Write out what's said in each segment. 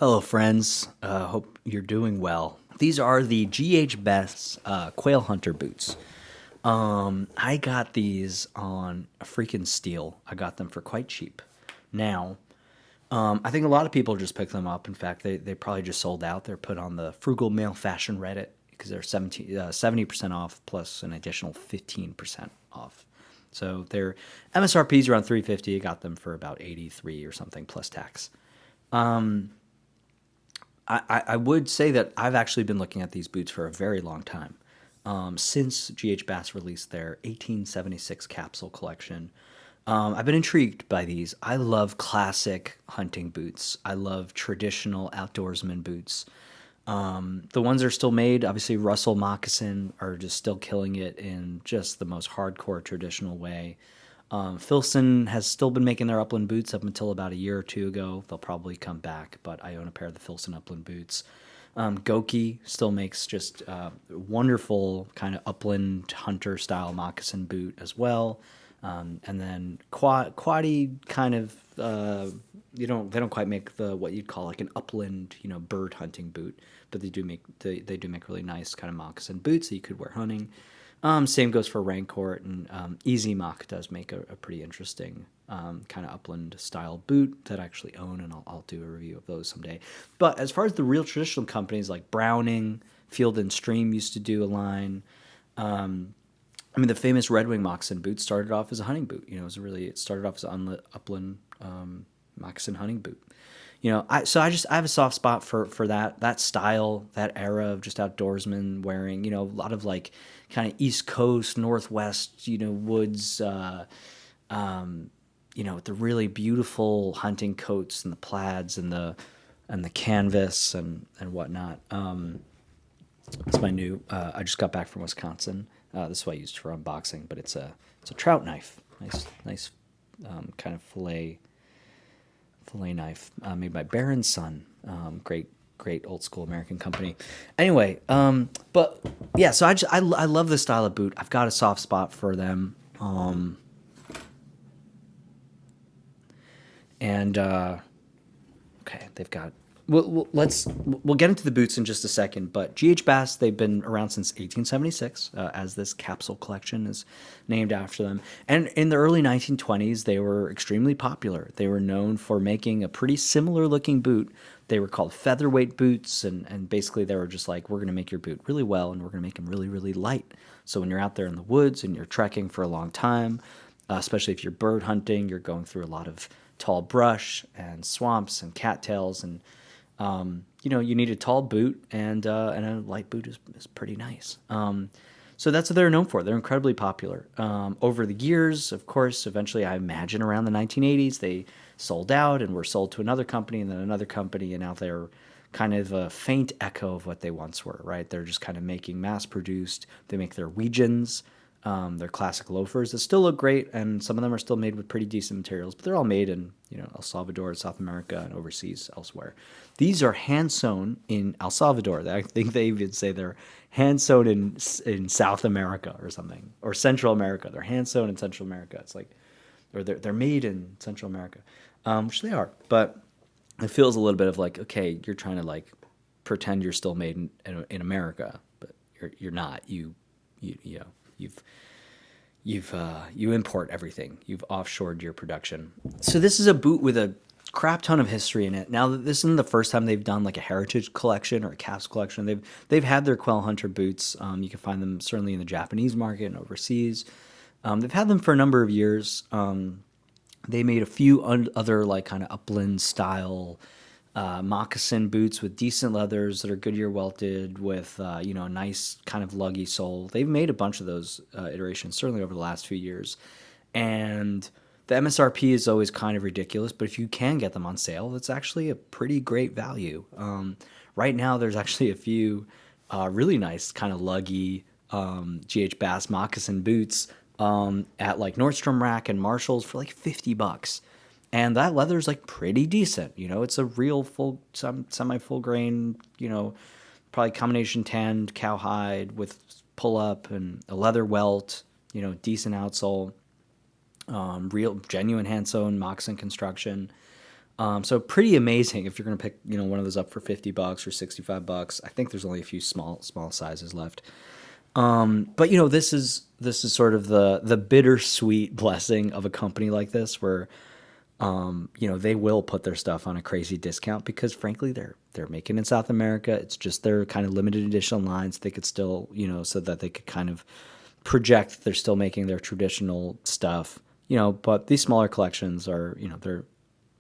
Hello, friends. Hope you're doing well. These are the Bass Quail Hunter Boots. I got these on a freaking steal. I got them for quite cheap. Now, I think a lot of people just pick them up. In fact, they probably just sold out. They're put on the Frugal Male Fashion Reddit because they're 70% off plus an additional 15% off. So their MSRP is around 350. I got them for about 83 or something plus tax. I would say that I've actually been looking at these boots for a very long time. Since GH Bass released their 1876 capsule collection, I've been intrigued by these. I love classic hunting boots. I love traditional outdoorsman boots. The ones that are still made, obviously Russell Moccasin, are just still killing it in just the most hardcore traditional way. Filson has still been making their upland boots up until about a year or two ago. They'll probably come back, but I own a pair of the Filson upland boots. Goki still makes just wonderful kind of upland hunter style moccasin boot as well. And then Quaddy kind of they don't quite make the what you'd call like an upland bird hunting boot, but they do make really nice kind of moccasin boots that you could wear hunting. Same goes for Rancourt, and Easy Mock does make a pretty interesting kind of upland style boot that I actually own, and I'll do a review of those someday. But as far as the real traditional companies like Browning, Field and Stream used to do a line. I mean, the famous Red Wing moccasin boot started off as a hunting boot. It started off as an upland moccasin hunting boot. I have a soft spot for that style, that era of just outdoorsmen wearing, a lot of like kind of East Coast, Northwest, woods, with the really beautiful hunting coats and the plaids and the canvas and whatnot. It's my new. I just got back from Wisconsin. This is what I used for unboxing, but it's a trout knife. Nice, kind of fillet knife made by Baron's Son. Great old school American company. Anyway, but yeah, so I love this style of boot. I've got a soft spot for them. And okay, they've got. We'll get into the boots in just a second, but GH Bass, they've been around since 1876, as this capsule collection is named after them. And in the early 1920s, they were extremely popular. They were known for making a pretty similar looking boot. They were called featherweight boots, and basically they were just like, we're going to make your boot really well, and we're going to make them really, really light. So when you're out there in the woods and you're trekking for a long time, especially if you're bird hunting, you're going through a lot of tall brush and swamps and cattails, and you need a tall boot, and a light boot is pretty nice. So that's what they're known for. They're incredibly popular. Over the years, of course, eventually I imagine around the 1980s, they sold out and were sold to another company and then another company, and now they're kind of a faint echo of what they once were, right? They're just kind of making mass-produced. They make their Weegens, their classic loafers that still look great, and some of them are still made with pretty decent materials, but they're all made in El Salvador, South America, and overseas elsewhere. These are hand sewn in El Salvador. I think they even say they're hand sewn in South America or something, or Central America. They're hand sewn in Central America. It's like, or they're made in Central America, which they are. But it feels a little bit of like, okay, you're trying to like pretend you're still made in America, but you're not. You import everything. You've offshored your production. So this is a boot with a crap ton of history in it. Now, this isn't the first time they've done like a heritage collection or a capsule collection. They've had their Quail Hunter boots. You can find them certainly in the Japanese market and overseas. They've had them for a number of years. They made a few other like kind of upland style moccasin boots with decent leathers that are Goodyear welted with a nice kind of luggy sole. They've made a bunch of those iterations certainly over the last few years, and the MSRP is always kind of ridiculous, but if you can get them on sale, that's actually a pretty great value. Right now there's actually a few really nice kind of luggy GH Bass moccasin boots at like Nordstrom Rack and Marshalls for like $50. And that leather is like pretty decent. It's a real semi-full grain, probably combination tanned cowhide with pull up and a leather welt, decent outsole, real genuine hand sewn moccasin construction. So pretty amazing if you're going to pick, one of those up for $50 or $65. I think there's only a few small sizes left. But this is sort of the bittersweet blessing of a company like this, where they will put their stuff on a crazy discount because frankly they're making in South America. It's just their kind of limited edition lines. They could still, so that they could kind of project that they're still making their traditional stuff. But these smaller collections are, they're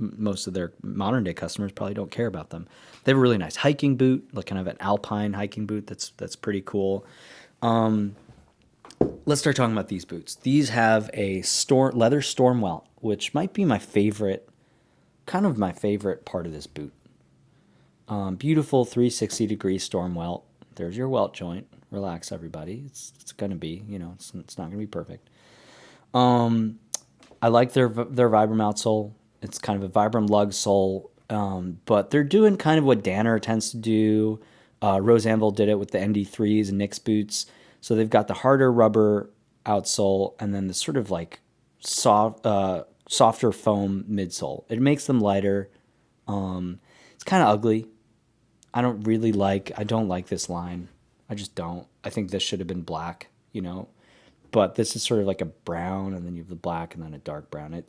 most of their modern day customers probably don't care about them. They have a really nice hiking boot, like kind of an alpine hiking boot. That's pretty cool. Let's start talking about these boots. These have a leather storm welt, which might be my favorite part of this boot. Beautiful 360-degree storm welt. There's your welt joint. Relax, everybody. It's gonna be, it's not gonna be perfect. I like their Vibram outsole. It's kind of a Vibram lug sole, but they're doing kind of what Danner tends to do. Rose Anvil did it with the ND3s and Nix boots. So they've got the harder rubber outsole and then the sort of like softer foam midsole. It makes them lighter. It's kind of ugly. I don't like this line. I just don't. I think this should have been black, but this is sort of like a brown, and then you have the black and then a dark brown.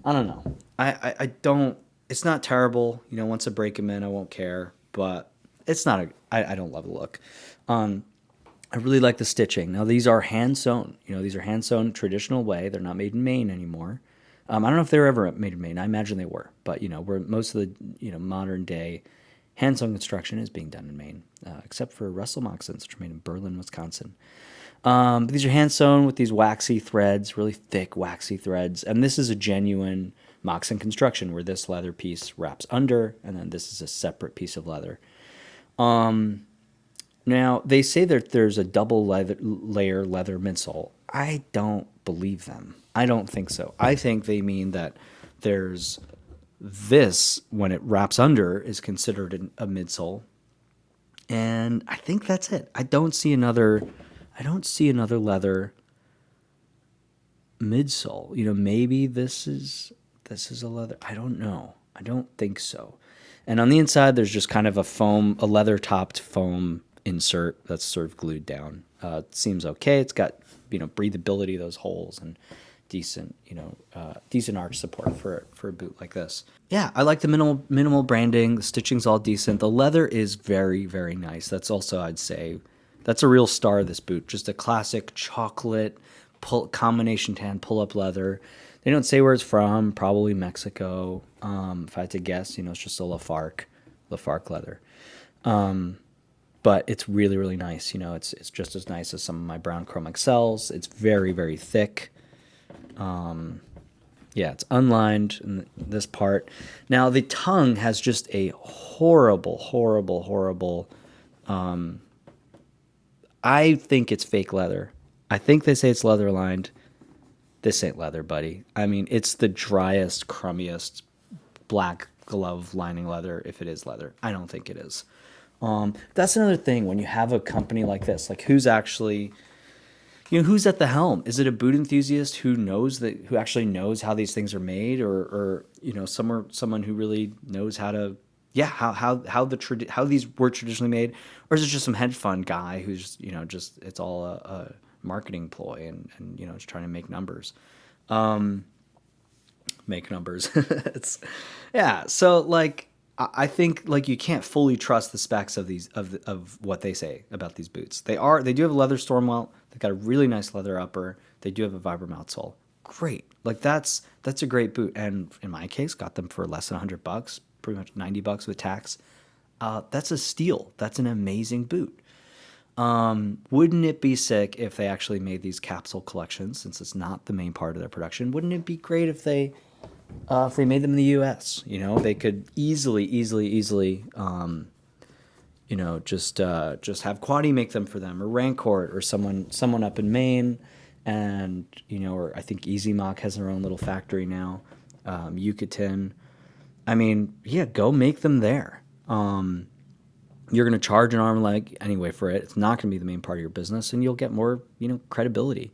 I don't know. I don't, it's not terrible. Once I break them in, I won't care, but it's not I don't love the look. I really like the stitching. Now these are hand sewn. These are hand sewn traditional way. They're not made in Maine anymore. I don't know if they were ever made in Maine. I imagine they were, but where most of the modern day hand sewn construction is being done in Maine, except for Russell moccasins, which are made in Berlin, Wisconsin. But these are hand sewn with these waxy threads, really thick waxy threads, and this is a genuine moccasin construction where this leather piece wraps under, and then this is a separate piece of leather. Now, they say that there's a double layer leather midsole. I don't believe them. I don't think so. I think they mean that there's this, when it wraps under, is considered a midsole. And I think that's it. I don't see another leather midsole. Maybe this is a leather. I don't know. I don't think so. And on the inside, there's just kind of a leather topped foam insert that's sort of glued down. It seems okay. It's got, breathability, those holes, and decent arch support for a boot like this. Yeah, I like the minimal branding. The stitching's all decent. The leather is very, very nice. That's also, I'd say, that's a real star of this boot. Just a classic chocolate combination tan pull-up leather. They don't say where it's from. Probably Mexico. If I had to guess, it's just a Lafarque leather. But it's really, really nice. It's just as nice as some of my brown chrome XLs. It's very, very thick. It's unlined in this part. Now, the tongue has just a horrible, horrible, horrible... I think it's fake leather. I think they say it's leather lined. This ain't leather, buddy. I mean, it's the driest, crummiest black glove lining leather, if it is leather. I don't think it is. That's another thing when you have a company like this. Like, who's actually, who's at the helm? Is it a boot enthusiast who actually knows how these things are made, or someone who really knows how to, how these were traditionally made, or is it just some hedge fund guy who's just it's all a marketing ploy and just trying to make numbers. It's so like I think like you can't fully trust the specs of these of what they say about these boots. They do have a leather storm welt. They've got a really nice leather upper. They do have a Vibram outsole. Great. Like that's a great boot, and in my case got them for less than $100, pretty much $90 with tax. That's a steal. That's an amazing boot. Wouldn't it be sick if they actually made these capsule collections, since it's not the main part of their production? Wouldn't it be great if they made them in the U.S.? They could easily, just have Quaddy make them for them, or Rancourt, or someone up in Maine, and or I think Easy Mock has their own little factory now, Yucatan. I mean, go make them there. You're going to charge an arm and leg anyway for it. It's not going to be the main part of your business, and you'll get more, credibility.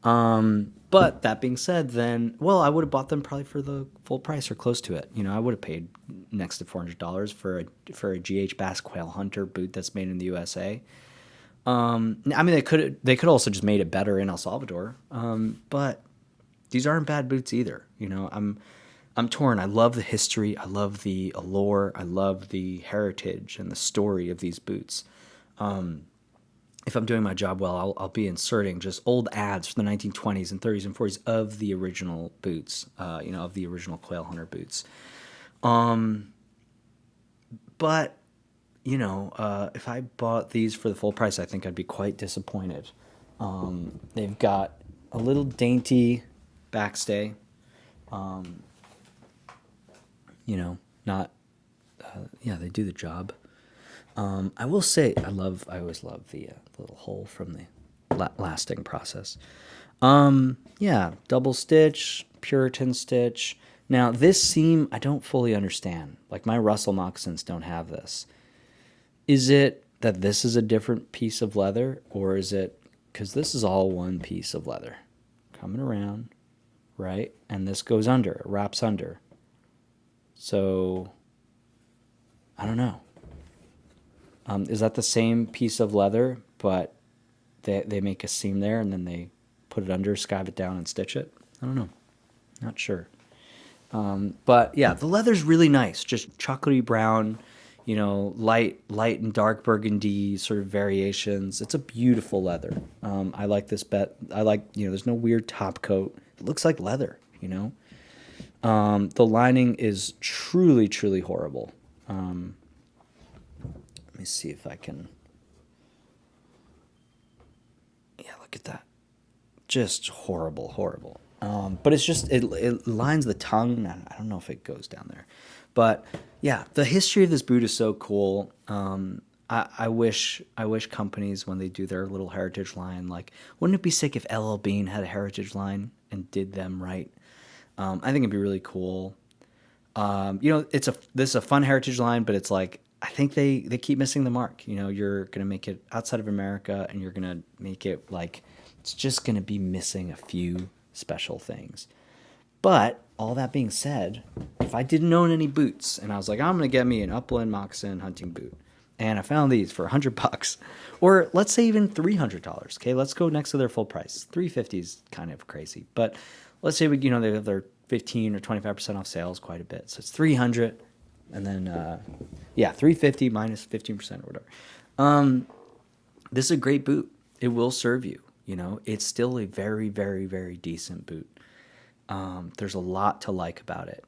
But that being said, then, well, I would have bought them probably for the full price or close to it. I would have paid next to $400 for a GH Bass Quail Hunter boot that's made in the USA. I mean, they could also just made it better in El Salvador. But these aren't bad boots either. I'm torn. I love the history. I love the allure. I love the heritage and the story of these boots. If I'm doing my job well, I'll be inserting just old ads from the 1920s and 30s and 40s of the original boots, of the original Quail Hunter boots. But, if I bought these for the full price, I think I'd be quite disappointed. They've got a little dainty backstay. Not, yeah, they do the job. I will say I always love the little hole from the lasting process. Yeah, double stitch, Puritan stitch. Now this seam I don't fully understand. Like my Russell moccasins don't have this. Is it that this is a different piece of leather, or is it because this is all one piece of leather coming around, right? And this goes under, it wraps under. So I don't know. Is that the same piece of leather, but they make a seam there and then they put it under, skive it down, and stitch it? I don't know. Not sure. But yeah, the leather's really nice. Just chocolatey brown, light and dark burgundy sort of variations. It's a beautiful leather. I like this bet. I like, there's no weird top coat. It looks like leather, The lining is truly, truly horrible. Let me see if I can. Yeah, look at that. Just horrible, horrible. But it's just, it lines the tongue. I don't know if it goes down there. But yeah, the history of this boot is so cool. I wish companies, when they do their little heritage line, like, wouldn't it be sick if LL Bean had a heritage line and did them right? I think it'd be really cool. This is a fun heritage line, but it's like, I think they keep missing the mark. You're going to make it outside of America, and you're going to make it like it's just going to be missing a few special things. But all that being said, if I didn't own any boots and I was like, I'm going to get me an upland moccasin hunting boot, and I found these for $100, or let's say even $300. Okay, let's go next to their full price. $350 is kind of crazy, but let's say they have their 15 or 25% off sales, quite a bit. So it's $300. And then, $350 minus 15% or whatever. This is a great boot. It will serve you. It's still a very, very, very decent boot. There's a lot to like about it.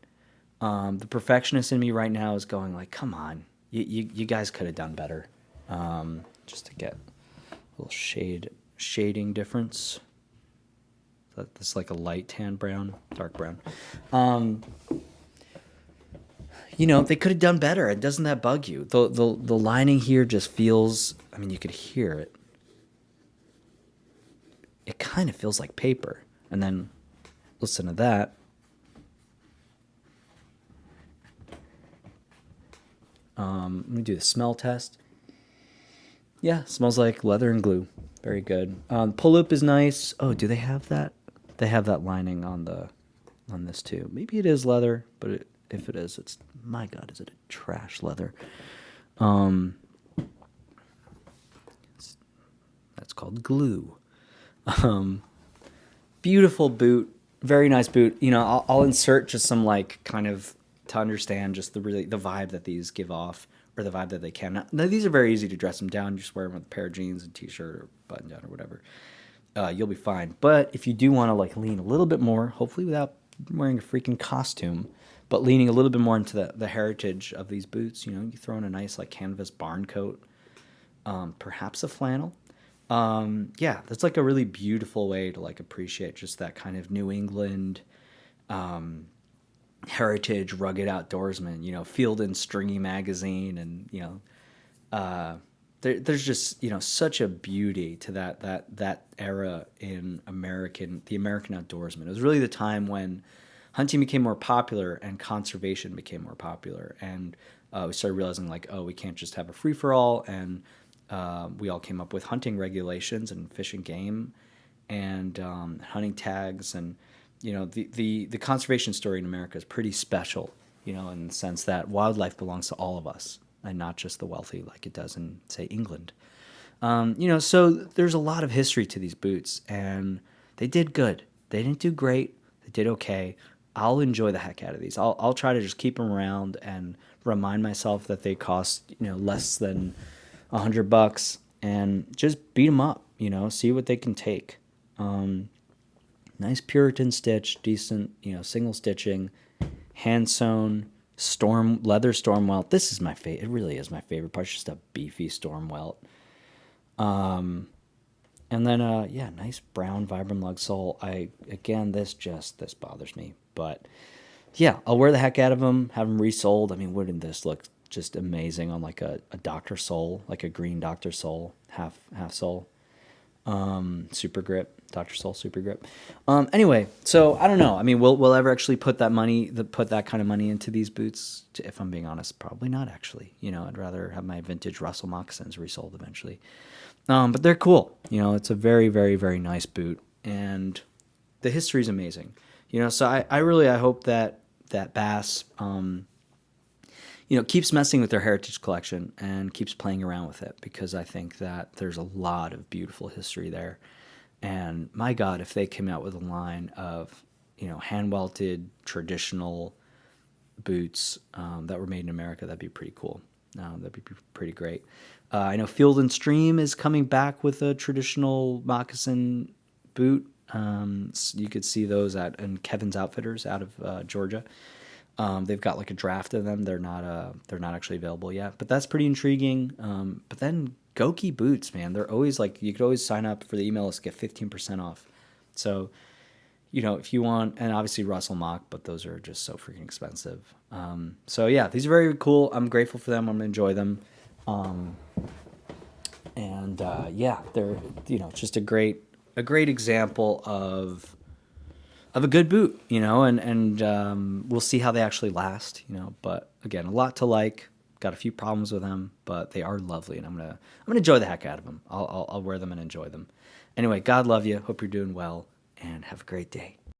The perfectionist in me right now is going like, come on, you guys could have done better. Just to get a little shading difference. That's like a light tan brown, dark brown. They could have done better. And doesn't that bug you? The lining here just feels, I mean, you could hear it. It kind of feels like paper. And then listen to that. Let me do the smell test. Yeah, smells like leather and glue. Very good. Pull loop is nice. Oh, do they have that? They have that lining on this too. Maybe it is leather, but if it is, it's, my God, is it a trash leather? That's called glue. Beautiful boot, very nice boot. I'll insert just some like kind of to understand just the vibe that these give off, or the vibe that they can. Now these are very easy to dress them down. You just wear them with a pair of jeans and t-shirt or button down or whatever. You'll be fine. But if you do want to like lean a little bit more, hopefully without wearing a freaking costume, but leaning a little bit more into the heritage of these boots, you throw in a nice like canvas barn coat, perhaps a flannel. That's like a really beautiful way to like appreciate just that kind of New England heritage rugged outdoorsman, Field and Stringy magazine, and there's just such a beauty to that era in the American outdoorsman. It was really the time when hunting became more popular and conservation became more popular, and we started realizing like, oh, we can't just have a free-for-all, and we all came up with hunting regulations and fish and game, and hunting tags, and the conservation story in America is pretty special, in the sense that wildlife belongs to all of us and not just the wealthy like it does in, say, England. So there's a lot of history to these boots, and they did good. They didn't do great. They did okay. I'll enjoy the heck out of these. I'll try to just keep them around and remind myself that they cost less than $100, and just beat them up. See what they can take. Nice Puritan stitch, decent single stitching, hand sewn leather storm welt. This is my favorite. It really is my favorite part. It's just a beefy storm welt. And then, nice brown Vibram lug sole. This bothers me, but yeah, I'll wear the heck out of them, have them resoled. I mean, wouldn't this look just amazing on like a Dr. Sole, like a green Dr. Sole, half sole, super grip, Dr. Sole super grip. Anyway, so I don't know. I mean, we'll ever actually put that kind of money into these boots? If I'm being honest, probably not actually. I'd rather have my vintage Russell moccasins resold eventually. But they're cool. It's a very, very, very nice boot, and the history is amazing. So I hope that Bass, keeps messing with their heritage collection and keeps playing around with it, because I think that there's a lot of beautiful history there. And my God, if they came out with a line of, hand welted traditional boots that were made in America, that'd be pretty cool. That'd be pretty great. I know Field and Stream is coming back with a traditional moccasin boot. So you could see those in Kevin's Outfitters out of Georgia. They've got like a draft of them. They're not actually available yet, but that's pretty intriguing. But then Goki boots, man, they're always like, you could always sign up for the email list, get 15% off. So, if you want, and obviously Russell Mock, but those are just so freaking expensive. So yeah, these are very cool. I'm grateful for them. I'm gonna enjoy them. They're just a great example of a good boot, and we'll see how they actually last, But again, a lot to like. Got a few problems with them, but they are lovely, and I'm gonna enjoy the heck out of them. I'll wear them and enjoy them. Anyway, God love you. Hope you're doing well, and have a great day.